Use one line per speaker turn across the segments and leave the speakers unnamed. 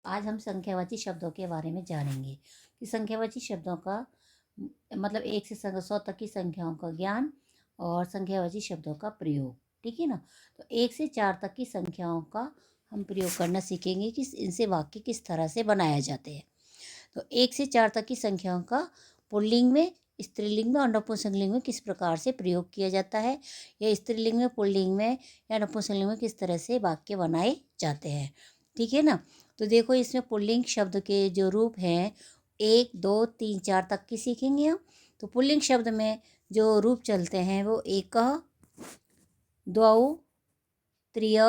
आज हम संख्यावाची शब्दों के बारे में जानेंगे कि संख्यावाची शब्दों का मतलब 1 से 100 तक की संख्याओं का ज्ञान और संख्यावाची शब्दों का प्रयोग। ठीक है ना। तो 1 से 4 तक की संख्याओं का हम प्रयोग करना सीखेंगे कि इनसे वाक्य किस तरह से बनाए जाते हैं। तो 1 से 4 तक की संख्याओं का पुल्लिंग में, स्त्रीलिंग में और नपुंसकलिंग में किस प्रकार से प्रयोग किया जाता है, या स्त्रीलिंग में, पुल्लिंग में या नपुंसकलिंग में किस तरह से वाक्य बनाए जाते हैं। ठीक है ना। तो देखो, इसमें पुल्लिंग शब्द के जो रूप हैं 1, 2, 3, 4 तक की सीखेंगे हम। तो पुल्लिंग शब्द में जो रूप चलते हैं वो एकः, द्वौ, त्रिय,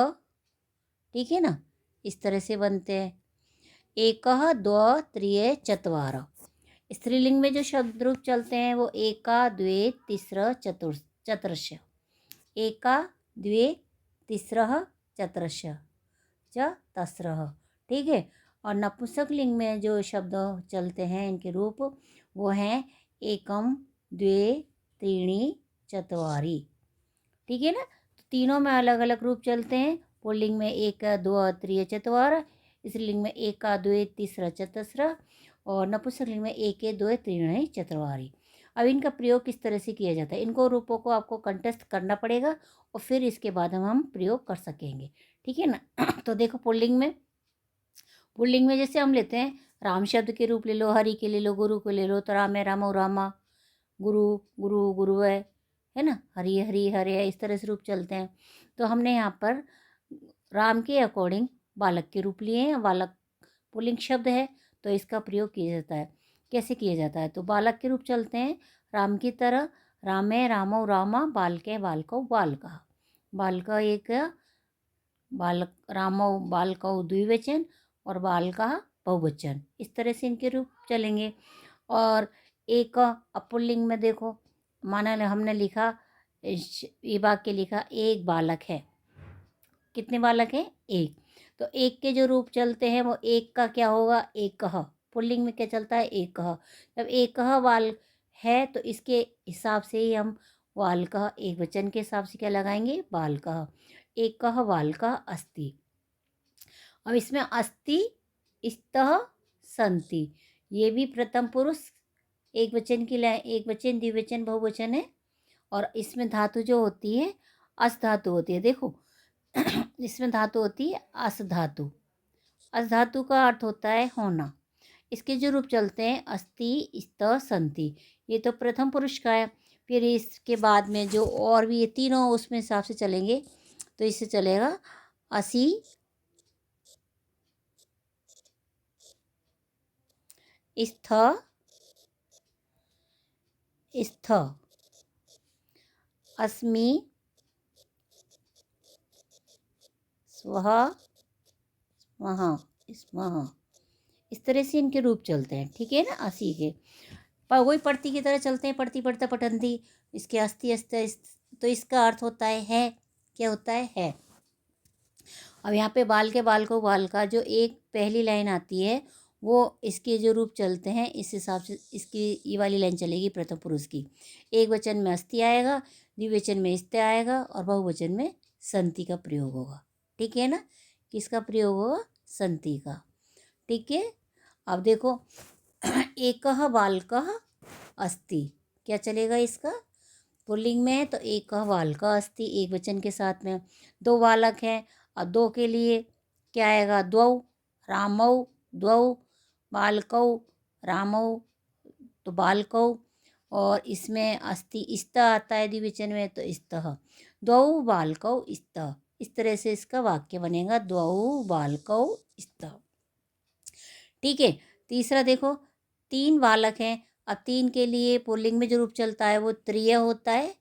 ठीक है ना, इस तरह से बनते हैं। एकः, द्वौ, त्रिय, चत्वार। स्त्रीलिंग में जो शब्द रूप चलते हैं वो एका, द्वे, तिस्र, चतुर्श। एका, द्वे, तिस्रः, चतुर्श, तस्रः। ठीक है। और नपुंसकलिंग में जो शब्द चलते हैं इनके रूप वो हैं एकम, द्वे, त्रीणि, चत्वारि। ठीक है ना। तो तीनों में अलग अलग रूप चलते हैं। पुल्लिंग में एक, दो, त्रिय, चत्वार। स्त्रीलिंग में एका, द्वे, तिस्र, चतस्र। और नपुंसकलिंग में एके, द्वे, त्रीणि, चत्वारि। अब इनका प्रयोग किस तरह से किया जाता है, इनको रूपों को आपको कंठस्थ करना पड़ेगा और फिर इसके बाद हम प्रयोग कर सकेंगे। ठीक है ना। तो देखो, पुल्लिंग में जैसे हम लेते हैं राम शब्द के रूप ले लो, हरि के ले लो, गुरु को ले लो। तो राम है रामो रामा, गुरु गुरु गुरु है ना, हरि हरि हरे, इस तरह से रूप चलते हैं। तो हमने यहाँ पर राम के अकॉर्डिंग बालक के रूप लिए हैं। बालक पुल्लिंग शब्द है तो इसका प्रयोग किया जाता है। कैसे किया जाता है, तो बालक के रूप चलते हैं राम की तरह। रामे रामो रामा, बालके बालको बालका। बालक एक, बालक रामो बालको द्विवचन और बालका बहुवचन, इस तरह से इनके रूप चलेंगे। और एक अपुल्लिंग में देखो, माना हमने लिखा, ये वाक्य लिखा एक बालक है। कितने बालक हैं, एक। तो एक के जो रूप चलते हैं वो एक का क्या होगा, एकः। पुल्लिंग में क्या चलता है, एकः। जब एकः बाल है तो इसके हिसाब से ही हम बालकः, एक वचन के हिसाब से क्या लगाएंगे, बालकः। एकः बालकः अस्ति। अब इसमें अस्ति, स्तः, सन्ति, ये भी प्रथम पुरुष एक वचन की एक वचन, द्विवचन, बहुवचन है। और इसमें धातु जो होती है अस धातु होती है। देखो, इसमें धातु होती है अस धातु। अस धातु का अर्थ होता है होना। इसके जो रूप चलते हैं अस्ति, स्त, संति, ये तो प्रथम पुरुष का है। फिर इसके बाद में जो और भी ये तीनों उसमें हिसाब से चलेंगे। तो इससे चलेगा असी, स्थ, स्थ, अस्मि, स्वः, स्मः, स्मः, इस तरह से इनके रूप चलते हैं। ठीक है ना, असी के पर वही पढ़ती की तरह चलते हैं, पढ़ती पढ़ता पठंती। इसके अस्ति अस्ति तो इसका अर्थ होता है क्या होता है। अब यहाँ पे बाल के बाल को बाल का जो एक पहली लाइन आती है वो इसके जो रूप चलते हैं इस हिसाब से इसकी ये वाली लाइन चलेगी प्रथम पुरुष की। एक वचन में अस्ति आएगा, द्विवचन में स्ते आएगा और बहुवचन में संति का प्रयोग होगा। ठीक है ना, किसका प्रयोग होगा, संति का। ठीक है। अब देखो, एकः बालकः अस्ति, क्या चलेगा इसका, पुल्लिंग में है तो एकः बालकः अस्ति, एक वचन के साथ में। दो बालक हैं और दो के लिए क्या आएगा, द्वौ, रामौ, द्वौ, बालकौ, रामौ, तो बालकौ। और इसमें अस्ति स्त आता है द्विवचन में तो स्तः, द्वौ बालकौ स्तः, इस तरह से इसका वाक्य बनेगा, द्वौ बालकौ स्तः। ठीक है। तीसरा देखो, तीन बालक हैं। अब तीन के लिए पुल्लिंग में जो रूप चलता है वो त्रिय होता है,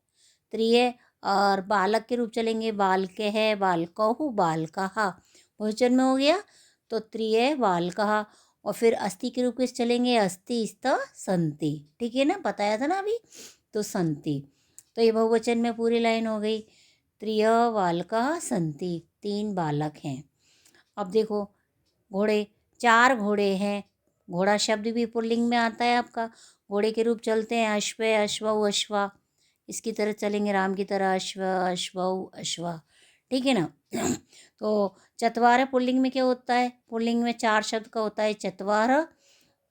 त्रिय। और बालक के रूप चलेंगे बालके है, बालकहु, बालकः, बहुवचन में हो गया तो त्रिय बालकः। और फिर अस्ति के रूप में चलेंगे अस्ति, स्त, संति। ठीक है ना, बताया था ना अभी, तो संति। तो ये बहुवचन में पूरी लाइन हो गई, त्रिय बालकः संति, तीन बालक हैं। अब देखो, घोड़े, चार घोड़े हैं। घोड़ा शब्द भी पुल्लिंग में आता है आपका। घोड़े के रूप चलते हैं अश्व, अश्वौ, अश्वा, इसकी तरह चलेंगे राम की तरह, अश्व, अश्वौ, अश्वा। ठीक है ना। तो चत्वार पुल्लिंग में क्या होता है? पुल्लिंग में 4 शब्द का होता है चत्वार।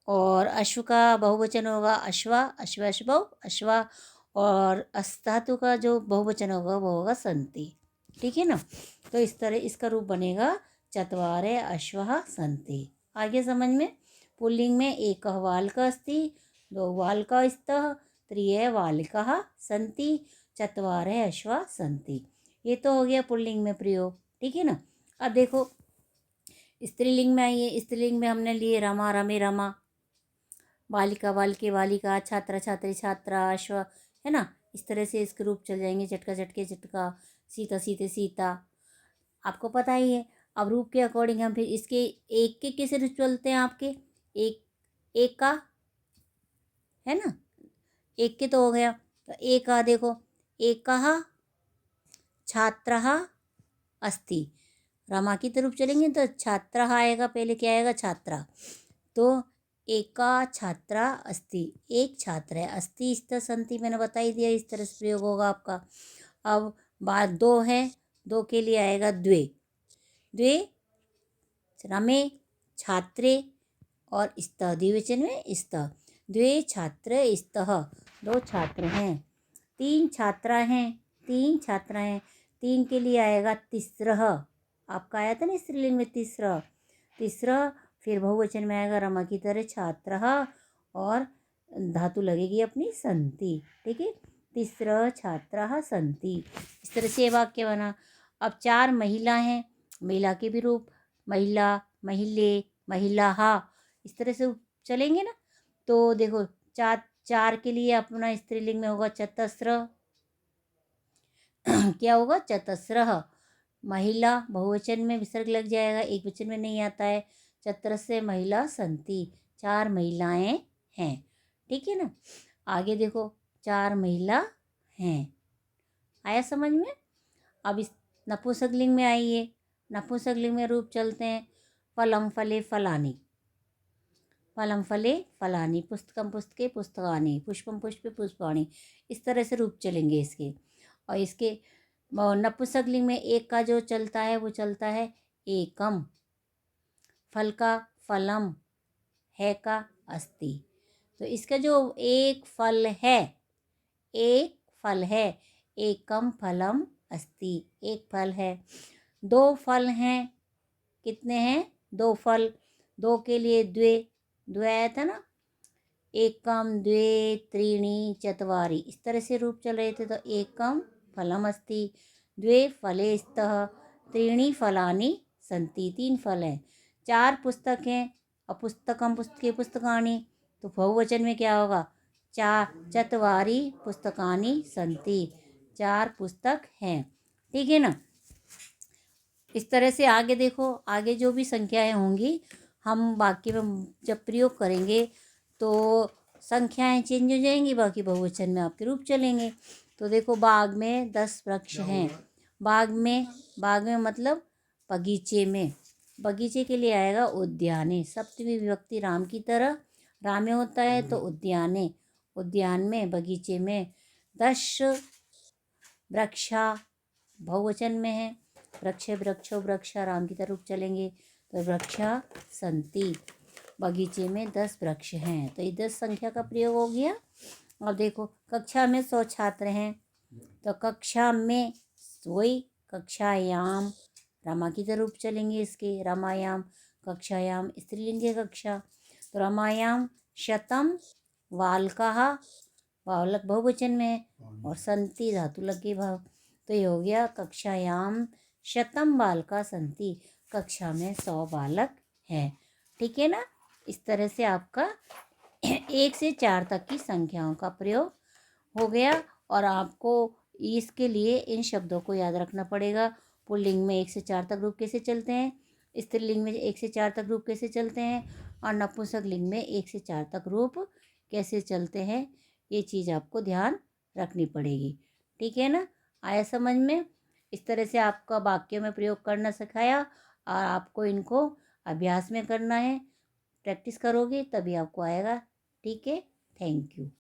और अश्व का बहुवचन होगा अश्वा, अश्व अश्वौ, अश्वा। और अस धातु का जो बहुवचन होगा वो होगा सन्ति। ठीक है ना? तो इस तरह इसका रूप बनेगा चत्वारे अश्वः सन्ति। आगे समझ में? पुल्लिंग में एकः बालकः अस्ति, द्वौ बालकाः स्तः, त्रियः बालिकाः सन्ति, चत्वारे अश्वा सन्ति। ये तो हो गया पुल्लिंग में प्रयोग। ठीक है ना? अब देखो स्त्रीलिंग में आइए। स्त्रीलिंग में हमने लिए रमा रमे रमा, बालिका बालिके बालिका, छात्रा छात्री छात्रा, अश्व, है ना? इस तरह से इसके रूप चल जाएंगे। झटका झटके झटका, सीता सीते सीता। आपको पता ही है। अब रूप के अकॉर्डिंग हम फिर इसके एक के कैसे रूप चलते हैं आपके? एक, एक का, है ना? एक के तो हो गया। तो एक का देखो, एकः छात्रः अस्ति। रमा की तरफ चलेंगे तो छात्रः आएगा, पहले क्या आएगा? छात्रा। तो एका छात्रा अस्ति, एक छात्र है। अस्ति इस्त संति मैंने बता ही दिया, इस तरह से प्रयोग होगा आपका। अब बात दो है, दो के लिए आएगा द्वे। द्वे रमे छात्रे और स्तः, द्विवचन में स्तः। द्वे छात्र स्तः, दो छात्र हैं। तीन छात्रा हैं, तीन छात्रा हैं। तीन के लिए आएगा तिस्रः। आपका आया था ना स्त्रीलिंग में तीसरा। तीसरा फिर बहुवचन में आएगा रमा की तरह छात्रः और धातु लगेगी अपनी सन्ति। ठीक है? तीसरा छात्राः सन्ति। इस तरह से वाक्य बना। अब 4 महिला हैं, महिला के भी रूप महिला, महिले, महिलाः, इस तरह से चलेंगे ना। तो देखो चार के लिए अपना स्त्रीलिंग में होगा चतस्र। क्या होगा? चतस्रः। महिला बहुवचन में विसर्ग लग जाएगा, एक वचन में नहीं आता है। चतुरस्य महिला सन्ति, 4 महिलाएं हैं। ठीक है ना? आगे देखो 4 महिला हैं। आया समझ में? अब इस नपुंसकलिंग में आइए। नपुंसकलिंग में रूप चलते हैं फलम फले फलानि, फलम फले फलानि, पुस्तकम पुस्तके पुस्तकानि, पुष्पम पुष्पे पुष्पाणि। इस तरह से रूप चलेंगे इसके। और इसके नपुंसकलिंग में एक का जो चलता है वो चलता है एकम, फल का फलम, है का अस्ति। तो इसका जो एक फल है, एक फल है, एकम फलम अस्ति, एक फल है। 2 फल हैं, कितने हैं? 2 फल। 2 के लिए द्वे, द्वे आया था ना। एकम द्वे त्रीणि चत्वारि, इस तरह से रूप चल रहे थे। तो एकम फलम अस्ति, द्वे फले स्तः, त्रीणि फलानि सन्ति, 3 फल हैं। 4 पुस्तक हैं और पुस्तकम पुस्तके पुस्तकानि, तो बहुवचन में क्या होगा? चत्वारि पुस्तकानि सन्ति, 4 पुस्तक हैं। ठीक है ना? इस तरह से आगे देखो, आगे जो भी संख्याएं होंगी हम वाक्य में जब प्रयोग करेंगे तो संख्याएं चेंज हो जाएंगी, बाकी बहुवचन में आपके रूप चलेंगे। तो देखो बाग में 10 वृक्ष हैं। बाग में मतलब बगीचे में। बगीचे के लिए आएगा उद्याने, सप्तमी विभक्ति राम की तरह। राम में होता है तो उद्याने, उद्यान में, बगीचे में। 10 वृक्षा बहुवचन में है। वृक्ष वृक्षो वृक्षा राम की तरफ चलेंगे तो वृक्षा सन्ति, बगीचे में 10 वृक्ष हैं। तो ये 10 संख्या का प्रयोग हो गया। और देखो कक्षा में 100 छात्र हैं, तो कक्षा में वही कक्षायाम, रमा की तरफ चलेंगे इसके, रमायाम, कक्षायाम स्त्रीलिंग है कक्षा। तो रमायाम शतम बालकाः, बालक बहुवचन में है और सन्ति धातु लगे भाव। तो ये हो गया कक्षायाम शतम बालका सन्ति, कक्षा में 100 बालक हैं। ठीक है ना? इस तरह से आपका 1 से 4 तक की संख्याओं का प्रयोग हो गया। और आपको इसके लिए इन शब्दों को याद रखना पड़ेगा। पुल्लिंग में 1 से 4 तक रूप कैसे चलते हैं, स्त्रीलिंग में 1 से 4 तक रूप कैसे चलते हैं, और नपुंसक लिंग में 1 से 4 तक रूप कैसे चलते हैं, ये चीज़ आपको ध्यान रखनी पड़ेगी। ठीक है ना? आया समझ में? इस तरह से आपका वाक्यों में प्रयोग करना सिखाया और आपको इनको अभ्यास में करना है। प्रैक्टिस करोगे तभी आपको आएगा। ठीक है? Thank you.